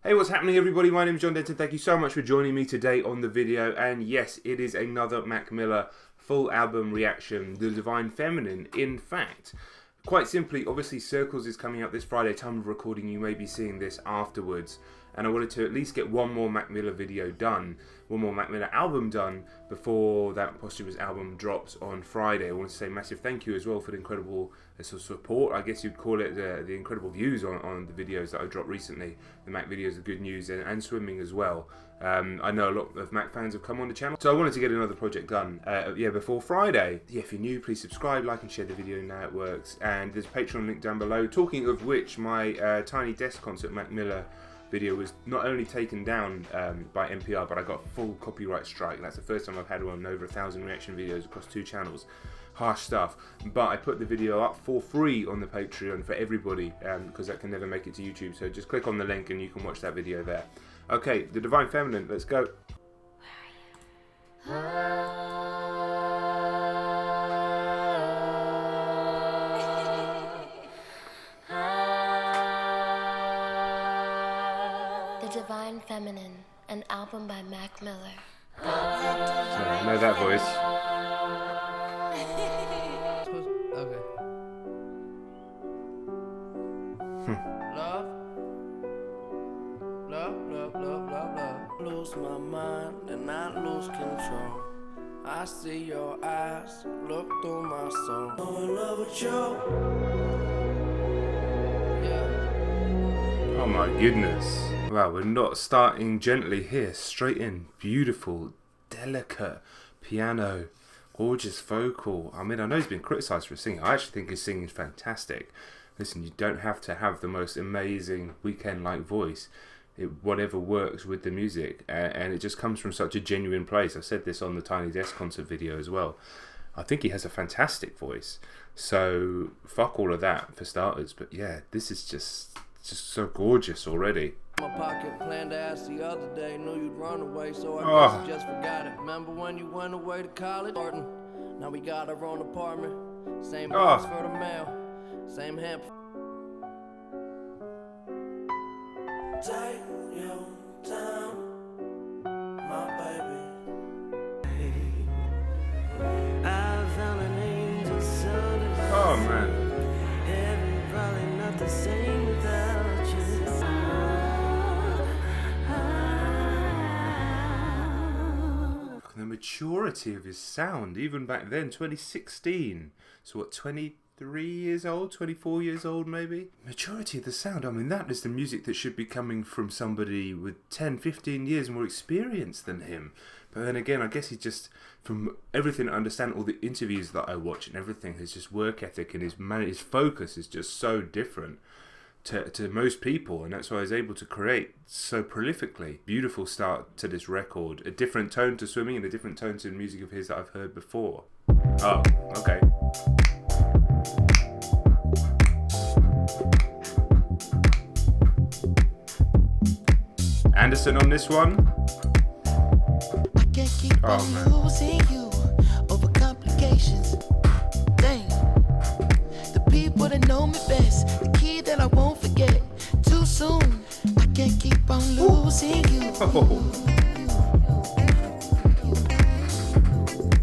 Hey, what's happening everybody? My name is John Denton. Thank you so much for joining me today on the video. And yes, it is another Mac Miller full album reaction, The Divine Feminine. In fact, quite simply, obviously Circles is coming out this Friday. Time of recording, you may be seeing this afterwards. And I wanted to at least get one more Mac Miller video done, one more Mac Miller album done before that posthumous album drops on Friday. I want to say massive thank you as well for the incredible sort of support, I guess you'd call it, the incredible views on the videos that I dropped recently. The Mac videos of good news and swimming as well. I know a lot of Mac fans have come on the channel, so I wanted to get another project done before Friday. Yeah, if you're new, please subscribe, like and share the video now it works. And there's a Patreon link down below. Talking of which, my Tiny Desk concert Mac Miller video was not only taken down by NPR, but I got a full copyright strike. That's the first time I've had one over 1,000 reaction videos across 2 channels. Harsh stuff. But I put the video up for free on the Patreon for everybody because that can never make it to YouTube. So just click on the link and you can watch that video there. Okay, The Divine Feminine, let's go. The Divine Feminine, an album by Mac Miller. Sorry, I know that voice. Okay. Love. Lose my mind and I lose control. I see your eyes look through my soul. I'm in love with you. Oh my goodness. Wow, we're not starting gently here. Straight in. Beautiful, delicate piano, gorgeous vocal. I mean, I know he's been criticised for singing. I actually think his singing is fantastic. Listen, you don't have to have the most amazing Weekend-like voice. Whatever works with the music. And it just comes from such a genuine place. I said this on the Tiny Desk concert video as well. I think he has a fantastic voice. So, fuck all of that for starters. But yeah, this is just so gorgeous already. My pocket planned to ask the other day, knew you'd run away, so I guess I just forgot it. Remember when you went away to college? Now we got our own apartment, same box for the mail, same hemp. Take your time, my baby. I found an angel son. Oh man. Everybody not the same without you. The maturity of his sound, even back then, 2016. So what, 23 years old, 24 years old maybe? Maturity of the sound, I mean, that is the music that should be coming from somebody with 10, 15 years more experience than him. But then again, I guess he just, from everything I understand, all the interviews that I watch and everything, his just work ethic and his focus is just so different to most people, and that's why I was able to create so prolifically. Beautiful start to this record, a different tone to Swimming and a different tone to music of his that I've heard before. Oh, okay. Anderson on this one. Oh man. Losing you over complications. Dang. The people that know me best, the key that I won't forget. Too soon, I can't keep on losing you.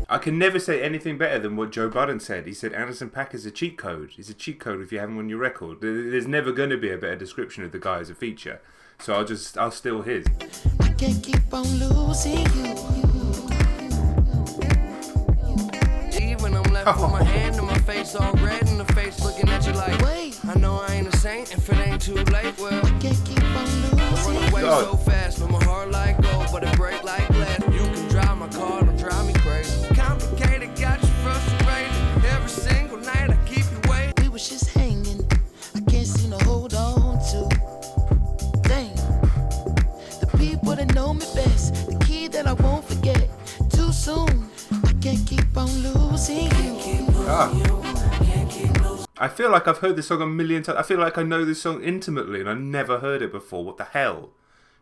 I can never say anything better than what Joe Budden said. He said Anderson .Paak is a cheat code. He's a cheat code if you have him on your record. There's never going to be a better description of the guy as a feature. So I'll steal his. I can't keep on losing you. Even I'm left with my hand and my face all red and the face looking at you like, Wait, I know I ain't a saint if it ain't too late. Well, I can't keep on losing run away you. so fast with my heart like gold, but it break like glass. You can drive my car, don't drive me crazy. Complicated, got you frustrated. Every single night I keep you waiting. We was just hanging, I can't seem to hold on to. Dang, the people that know me best, the key that I won't forget. Too soon, I can't keep on losing you. I feel like I've heard this song a million times. I feel like I know this song intimately and I never heard it before. What the hell?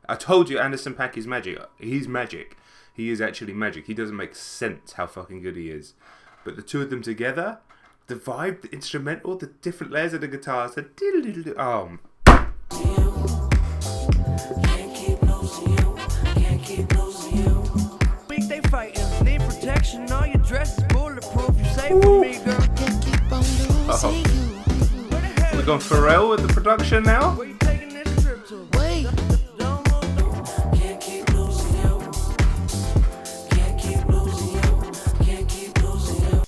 I told you Anderson .Paak is magic. He's magic. He is actually magic. He doesn't make sense how fucking good he is. But the two of them together, the vibe, the instrumental, the different layers of the guitars, the diddle-diddle-diddle. Oh. gone Pharrell with the production now? Where you taking this trip to? Wait. Can't keep losing you. Can't keep losing you. Can't keep losing you.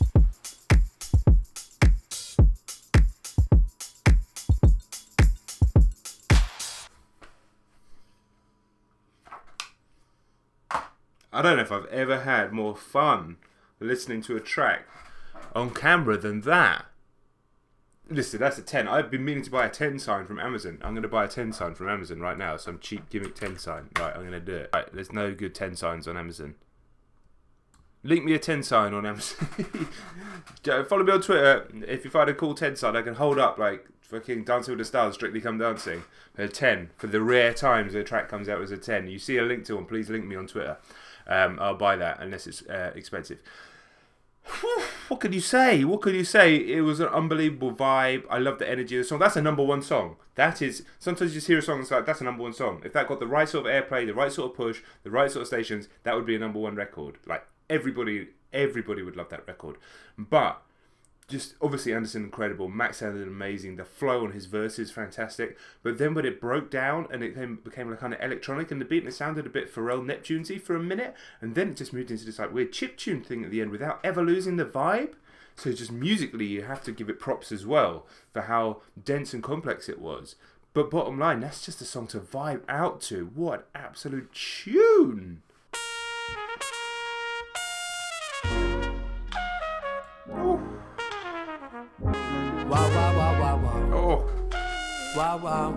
I don't know if I've ever had more fun listening to a track on camera than that. Listen, that's a 10. I've been meaning to buy a 10 sign from Amazon. I'm going to buy a 10 sign from Amazon right now. Some cheap gimmick 10 sign. Right, I'm going to do it. Right, there's no good 10 signs on Amazon. Link me a 10 sign on Amazon. Follow me on Twitter. If you find a cool 10 sign, I can hold up like fucking Dancing with the Stars, Strictly Come Dancing. A 10. For the rare times a track comes out as a 10. You see a link to one, please link me on Twitter. I'll buy that unless it's expensive. What could you say? What could you say? It was an unbelievable vibe. I love the energy of the song. That's a number one song. That is, sometimes you just hear a song and it's like, that's a number one song. If that got the right sort of airplay, the right sort of push, the right sort of stations, that would be a number one record. Like, everybody would love that record. But just obviously Anderson incredible. Mac sounded amazing. The flow on his verses fantastic. But then when it broke down and it became like kind of electronic and the beat, and it sounded a bit Pharrell Neptunesy for a minute, and then it just moved into this like weird chiptune thing at the end without ever losing the vibe. So just musically, you have to give it props as well for how dense and complex it was. But bottom line, that's just a song to vibe out to. What absolute tune! Oh. Wow, wow, wow, wow, wow. Oh. Wow, wow.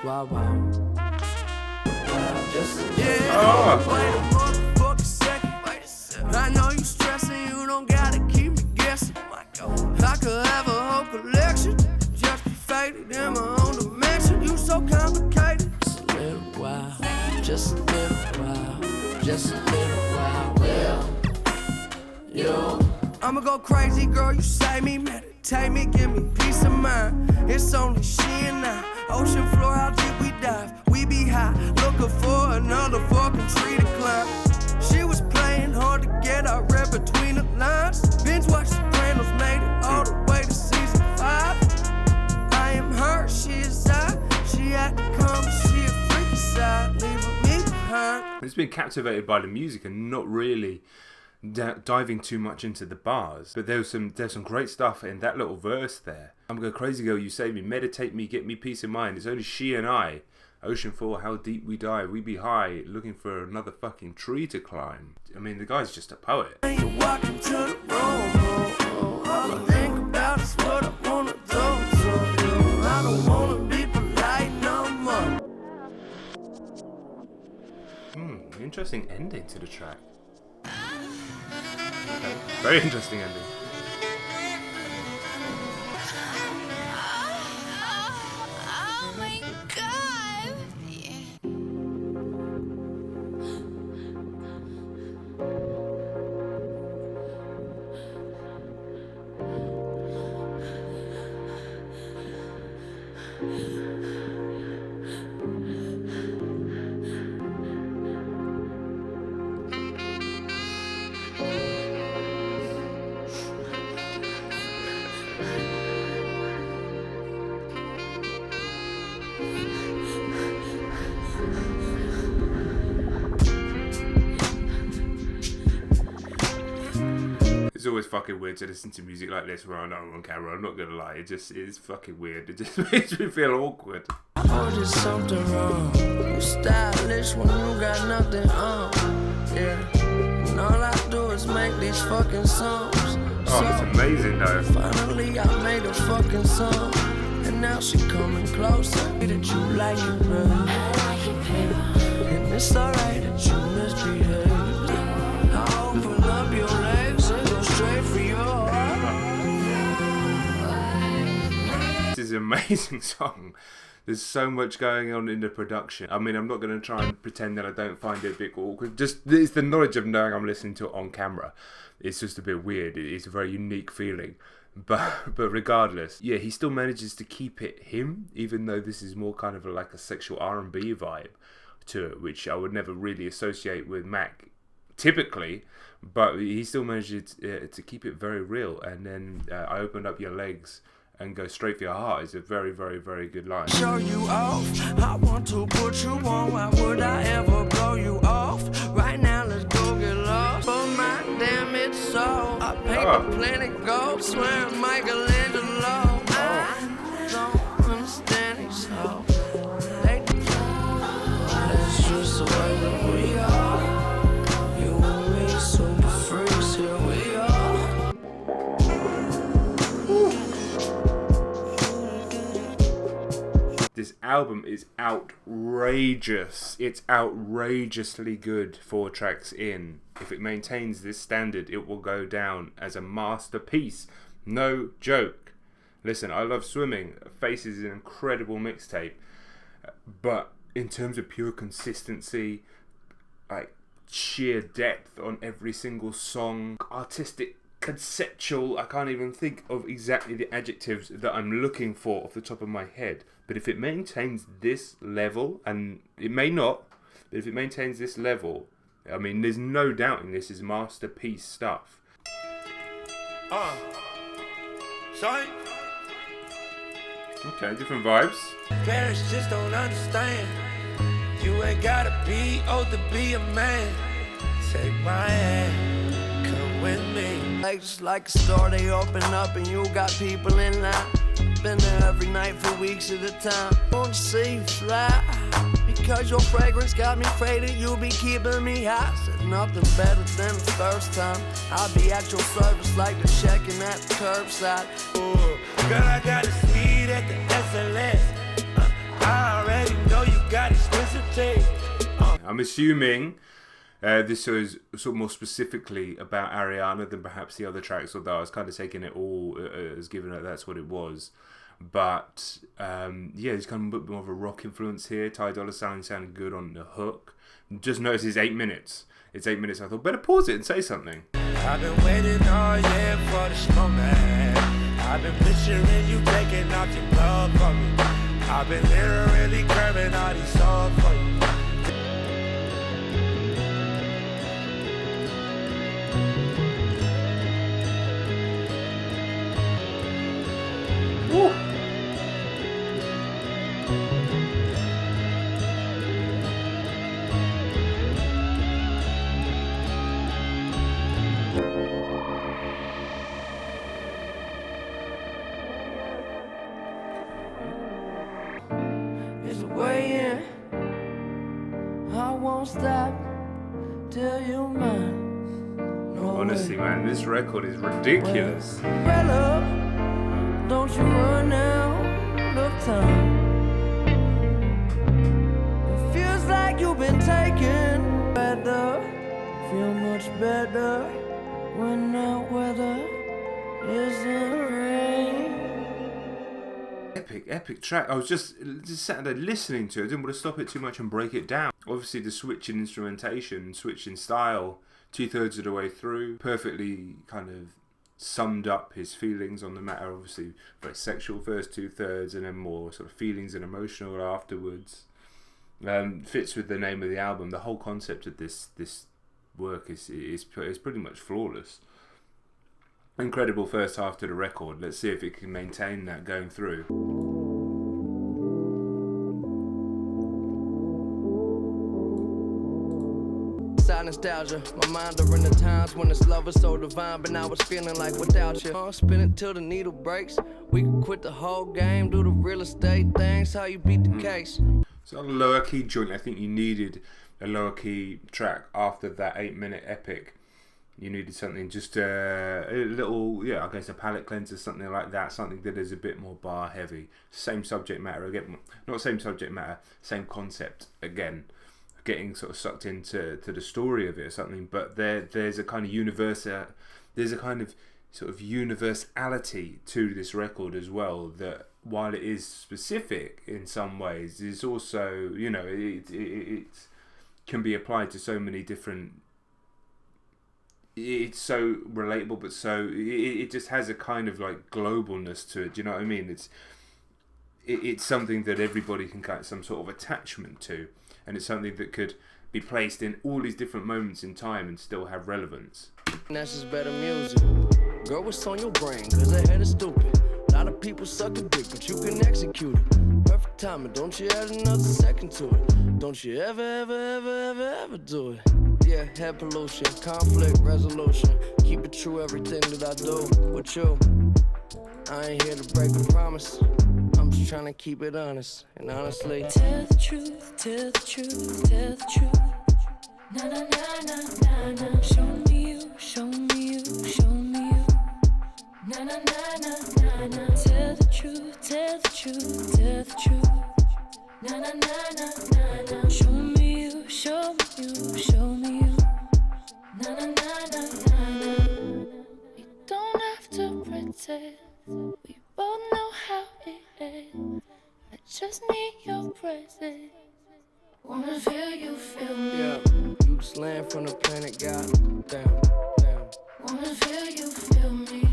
Wow, wow. Oh. Wait a motherfucking second. I know you stressing, you don't gotta keep me guessing. I could have a whole collection, just be faded in my own dimension. You so complicated. Just a little while, just a little while, just a little while. Well, you. I'ma go crazy, girl, you save me, meditate me, give me peace of mind. It's only she and I, ocean floor, how deep we dive. We be high, looking for another fucking tree to climb. She was playing hard to get, I read between the lines. Binge watch Sopranos, made it all the way to season 5. I am her, she is I, she had to come, she a freaky side, leaving me behind. It's been captivated by the music and not really diving too much into the bars, but there's some great stuff in that little verse there. I'm going crazy, girl, you save me, meditate me, get me peace of mind. It's only she and I. Ocean floor, how deep we dive. We be high, looking for another fucking tree to climb. I mean, the guy's just a poet. You walk into the room, all I think about is what I wanna do to you. I don't wanna be polite no more. Interesting ending to the track. Okay. Very interesting ending. Oh my god! It's always fucking weird to listen to music like this where I know I'm on camera. I'm not gonna lie, it is fucking weird. It just makes me feel awkward. Oh, there's something wrong. You stylish when you got nothing on. Yeah. And all I do is make these fucking songs. Oh, it's amazing though. Finally, I made a fucking song. And now she coming closer. That you like it, baby. And it's alright that you misbehave. I open up your legs and go straight for your heart. This is an amazing song. There's so much going on in the production. I mean, I'm not going to try and pretend that I don't find it a bit awkward. Just it's the knowledge of knowing I'm listening to it on camera. It's just a bit weird. It's a very unique feeling. But regardless, yeah, he still manages to keep it him, even though this is more kind of like a sexual R&B vibe to it, which I would never really associate with Mac typically. But he still manages to keep it very real. And then I Opened Up Your Legs and go straight for your heart is a very, very, very good line. Show you off. I want to put you on. Why would I ever blow you off? Right now, let's go get lost. For my damn it, so I paint the planet gold. Swear I'm Michelangelo. I don't understand it, so it's just the way that we are. You and me, super freaks, here we are. This album is outrageous. It's outrageously good 4 tracks in. If it maintains this standard, it will go down as a masterpiece. No joke. Listen, I love Swimming. Faces is an incredible mixtape. But in terms of pure consistency, like sheer depth on every single song, artistic, conceptual, I can't even think of exactly the adjectives that I'm looking for off the top of my head. But if it maintains this level, and it may not, but if it maintains this level, I mean, there's no doubting this is masterpiece stuff. Sorry. Okay, different vibes. Parents just don't understand. You ain't gotta be old to be a man. Take my hand, come with me. It's like a store, they open up and you got people in line. Been there every night for weeks at a time. Won't you see you fly? Because your fragrance got me faded, you be keeping me high. Said nothing better than the first time. I'll be at your service like the checking at the curbside. Ooh, girl, I got a speed at the SLS. I already know you got expensive taste. I'm assuming this was sort of more specifically about Ariana than perhaps the other tracks, although I was kind of taking it all as given that that's what it was. But yeah, there's kind of a bit more of a rock influence here. Ty Dolla $ign sounded good on the hook. Just notice it's 8 minutes. It's 8 minutes. I thought better pause it and say something. I've been waiting all year for this moment. I've been picturing you taking off your glove for me. I've been literally curving all these songs for you. Woo. It's weighing. I won't stop till you're mine. No Honestly, way. man, this record is ridiculous. Bella, don't you run out of time. It feels like you've been taken better. Feel much better when that weather isn't rain. Epic track. I was just sat there listening to it. I didn't want to stop it too much and break it down. Obviously, the switch in instrumentation, switch in style, 2/3 of the way through, perfectly kind of summed up his feelings on the matter. Obviously, very sexual first 2/3, and then more sort of feelings and emotional afterwards. Fits with the name of the album. The whole concept of this work is pretty much flawless. Incredible first half to the record. Let's see if it can maintain that going through. Nostalgia, my mind are in the times when this love was so divine, but now it's feeling like without you. Spin it till the needle breaks. We can quit the whole game, do the real estate things. How you beat the case? So on a lower key joint, I think you needed a lower key track after that 8-minute epic. You needed something just a little, yeah, I guess a palate cleanser, something like that, something that is a bit more bar heavy. Same subject matter again, not same subject matter, same concept again. Getting sort of sucked into the story of it or something, but there's a kind of sort of universality to this record as well, that while it is specific in some ways, is also, you know, it can be applied to so many different. It's so relatable, but so it just has a kind of like globalness to it. Do you know what I mean? It's something that everybody can get some sort of attachment to. And it's something that could be placed in all these different moments in time and still have relevance. That's just better music. Girl, what's on your brain? Cause her head is stupid. lot of people suck a dick, but you can execute it. Perfect timing, don't you add another second to it. Don't you ever do it. Yeah, head pollution, conflict resolution. Keep it true, everything that I do with you. I ain't here to break a promise. I'm just trying to keep it honest. And honestly, tell the truth, tell the truth, tell the truth. Na na na na na na. Show me you, show me you, show me you. Na na na na na na. Tell the truth, tell the truth, tell the truth. Na na na na na na. Show me you, show me you, show me you. Na na na na na na. We don't have to pretend. We both know how it ends. I just need your presence. Wanna feel you feel me. yeah, you just land from the planet God. Damn. Wanna feel you feel me.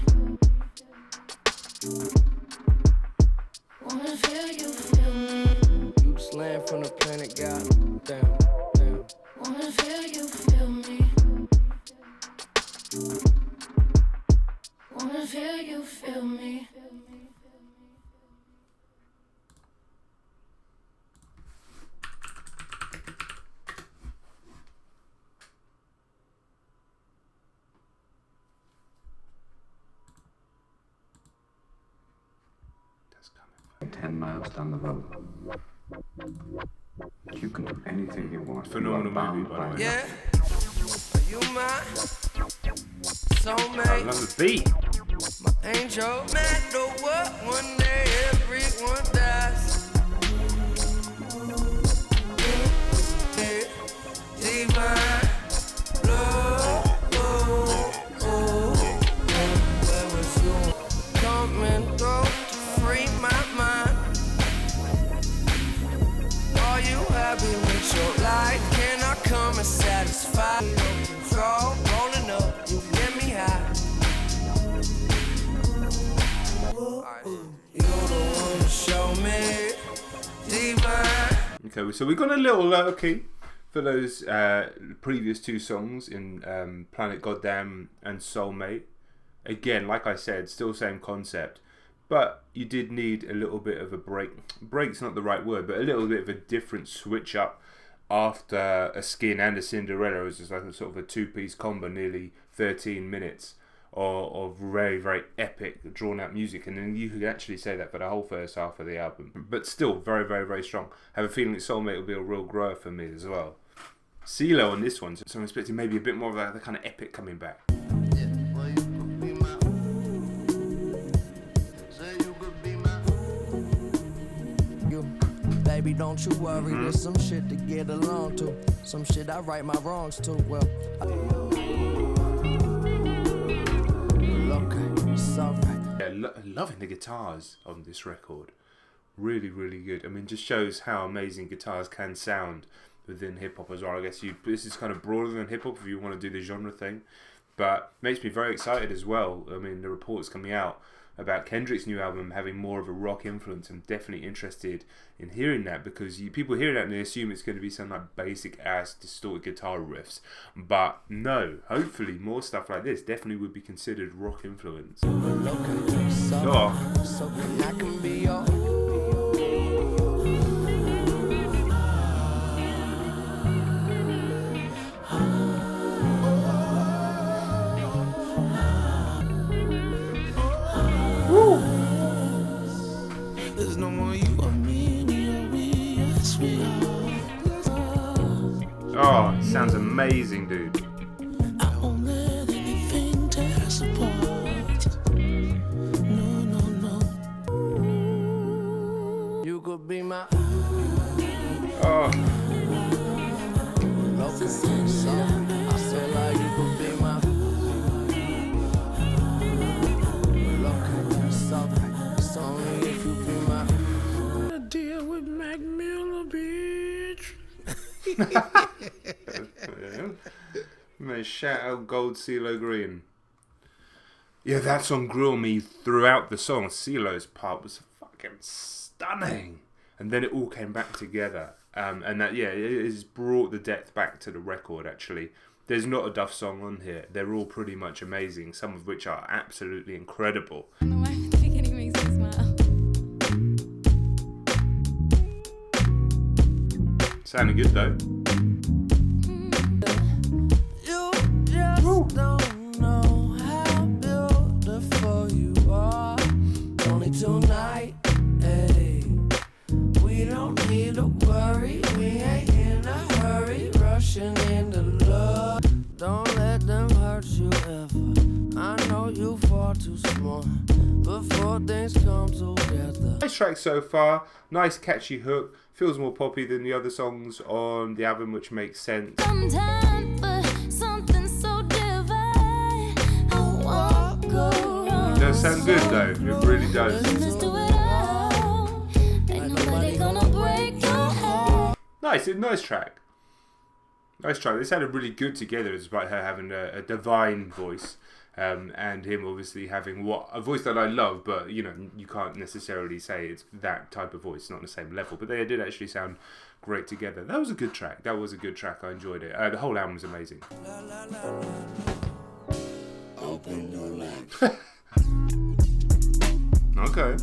Wanna feel you feel me. You just land from the planet God. Damn. Wanna feel you feel me. Wanna feel you feel me. That's coming. 10 miles down the road. You can do anything you want. Phenomenal You are movie, bound by the way. Yeah, are you my I soulmate? love the beat. My angel, matter what, one day everyone dies. Yeah, divine love, where was you? Coming through to free my mind. Are you happy with your life? Can I come and satisfy? Control, rolling up, you get me high. You the one to show me divine. Okay, so we've gone a little low key for those previous two songs in Planet Goddamn and Soulmate. Again, like I said, still same concept, but you did need a little bit of a break. Break's not the right word, but a little bit of a different switch up after a Skin and a Cinderella. It was just like a sort of a two-piece combo, nearly 13 minutes of very, very epic, drawn-out music. And then you could actually say that for the whole first half of the album. But still, very, very, very strong. I have a feeling that Soulmate will be a real grower for me as well. CeeLo on this one, so I'm expecting maybe a bit more of the kind of epic coming back. Baby, don't you worry, there's some shit to get along to. Some shit I right my wrongs to. Well, okay, it's alright. Yeah, loving the guitars on this record. Really, really good. I mean, just shows how amazing guitars can sound within hip-hop as well. I guess this is kind of broader than hip-hop if you want to do the genre thing. But makes me very excited as well. I mean, the reports coming out about Kendrick's new album having more of a rock influence. I'm definitely interested in hearing that, because people hear that and they assume it's going to be some like basic ass distorted guitar riffs. But no, hopefully more stuff like this definitely would be considered rock influence. Oh. So I can be your There's no more you or me, we, yes we are. Oh, it sounds amazing, dude. I won't let anything tear us apart. No. you could be my Oh, local song. I feel like you could be my local song. It's only if you be my Deal with Mac Miller, bitch. man, shout out Gold CeeLo Green. Yeah, that song grew on me throughout the song. CeeLo's part was fucking stunning, and then it all came back together. And that, yeah, it has brought the depth back to the record. Actually, there's not a Duff song on here. They're all pretty much amazing. Some of which are absolutely incredible. My wife at the beginning makes me smile. Sounding good though. You just don't know how beautiful you are. Only tonight, hey. We don't need to worry. We ain't in a hurry, rushing into love. Don't let them hurt you ever. I know you fall too small before things come together. Nice track so far. Nice catchy hook. Feels more poppy than the other songs on the album, which makes sense. Sometimes for something so divine, I won't go wrong. It does sound good though. It really does. Let's do it all. Ain't nobody gonna break your heart. Nice track. Nice track. They sounded really good together, despite her having a divine voice, and him obviously having a voice that I love, but you know, you can't necessarily say it's that type of voice, not on the same level. But they did actually sound great together. That was a good track. I enjoyed it. The whole album was amazing. Open your life. Okay.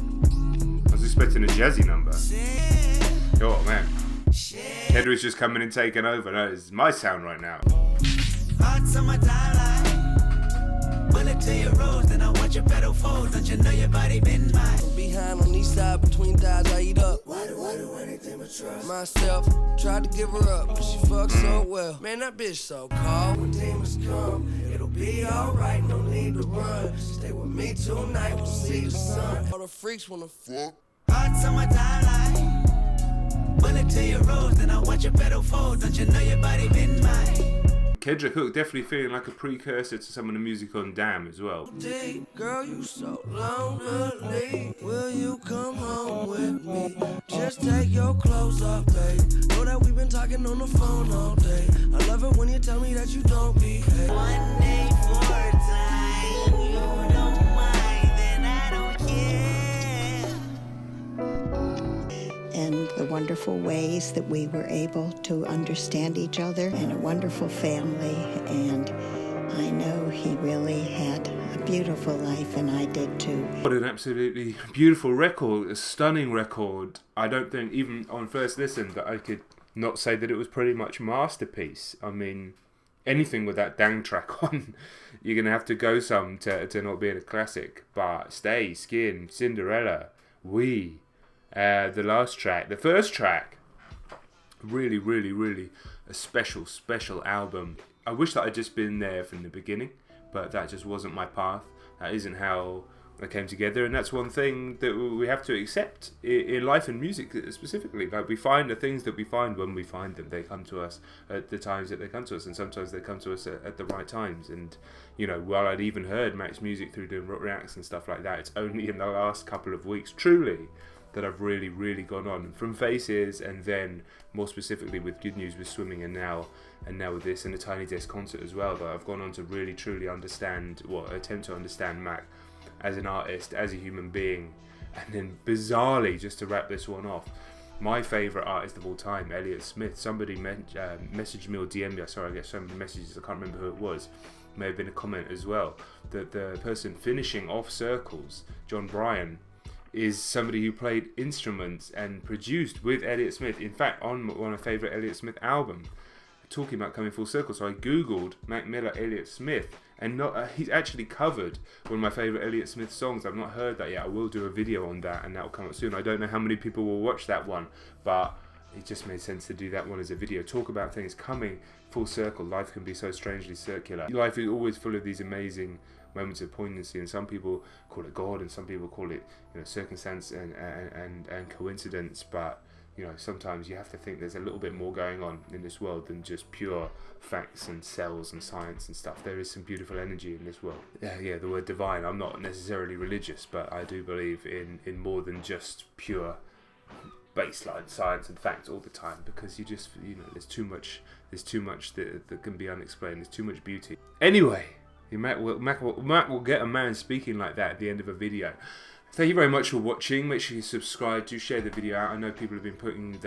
I was expecting a jazzy number. Oh man. Hedwig's just coming and taking over. No, it's my sound right now. Hearts on my timeline. Bullet to your rose, then I want your pedal fold. Don't you know your body been mine? Behind on each side, between thighs, I eat up. Why do anything but trust? Myself, tried to give her up, but she fucked so well. Man, that bitch so cold. When demons come, it'll be alright, no need to run. Stay with me tonight, we'll see the sun. All the freaks wanna fuck. Hearts on my timeline. Bullet to your rose, then I want your pedal fold. Don't you know your body been mine? Kendrick Hook definitely feeling like a precursor to some of the music on Damn as well. Deep, girl, you so lonely. Will you come home with me? Just take your clothes off, babe. Know that we've been talking on the phone all day. I love it when you tell me that you don't behave. One day for a time, you don't mind, then I don't care. And the wonderful ways that we were able to understand each other, and a wonderful family. And I know he really had a beautiful life, and I did too. What an absolutely beautiful record, a stunning record. I don't think even on first listen that I could not say that it was pretty much masterpiece. I mean, anything with that dang track on, you're going to have to go some to not being a classic. But Stay, Skin, Cinderella, the last track, the first track, really, really, really a special album. I wish that I'd just been there from the beginning, but that just wasn't my path. That isn't how I came together, and that's one thing that we have to accept in life and music specifically. Like, we find the things that we find when we find them. They come to us at the times that they come to us, and sometimes they come to us at the right times. And you know, while I'd even heard Mac's music through doing reacts and stuff like that, it's only in the last couple of weeks, truly, that I've really, really gone on from Faces, and then more specifically with Good News with Swimming, and now with this and the Tiny Desk concert as well, that I've gone on to really, truly understand, attempt to understand Mac as an artist, as a human being. And then bizarrely, just to wrap this one off, my favourite artist of all time, Elliott Smith. Somebody messaged me or DM'd me, sorry, I get so many messages, I can't remember who it was. May have been a comment as well, that the person finishing off Circles, John Bryan, is somebody who played instruments and produced with Elliott Smith. In fact, on one of my favourite Elliott Smith albums, talking about coming full circle. So I googled Mac Miller, Elliott Smith, and he's actually covered one of my favourite Elliott Smith songs. I've not heard that yet. I will do a video on that, and that will come up soon. I don't know how many people will watch that one, but it just made sense to do that one as a video. Talk about things coming full circle. Life can be so strangely circular. Life is always full of these amazing moments of poignancy, and some people call it God, and some people call it, circumstance and coincidence. But sometimes you have to think there's a little bit more going on in this world than just pure facts and cells and science and stuff. There is some beautiful energy in this world. Yeah, the word divine. I'm not necessarily religious, but I do believe in more than just pure baseline science and facts all the time, because you just there's too much that can be unexplained. There's too much beauty. Anyway, Mac will get a man speaking like that at the end of a video. Thank you very much for watching. Make sure you subscribe. Do share the video out. I know people have been putting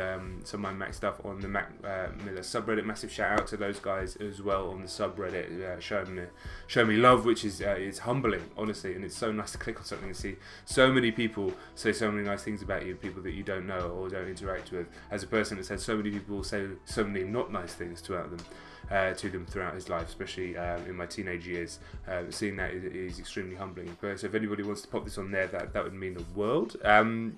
some of my Mac stuff on the Mac Miller subreddit. Massive shout out to those guys as well on the subreddit, showing me love, which is it's humbling, honestly, and it's so nice to click on something and see so many people say so many nice things about you, people that you don't know or don't interact with. As a person that's had so many people say so many not nice things to them throughout his life, especially in my teenage years, seeing that is extremely humbling. But so if anybody wants to pop this on there, that would mean the world.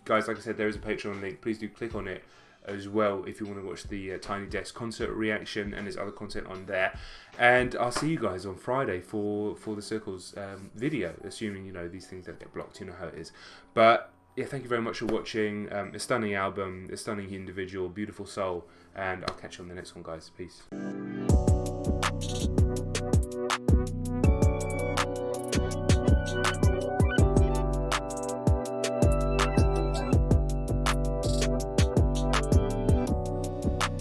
Guys, like I said, there is a Patreon link. Please do click on it as well if you want to watch the Tiny Desk concert reaction, and there's other content on there. And I'll see you guys on Friday for the Circles video, assuming, you know, these things don't get blocked, you know how it is. But yeah, thank you very much for watching. A stunning album, a stunning individual, beautiful soul, and I'll catch you on the next one, guys. Peace.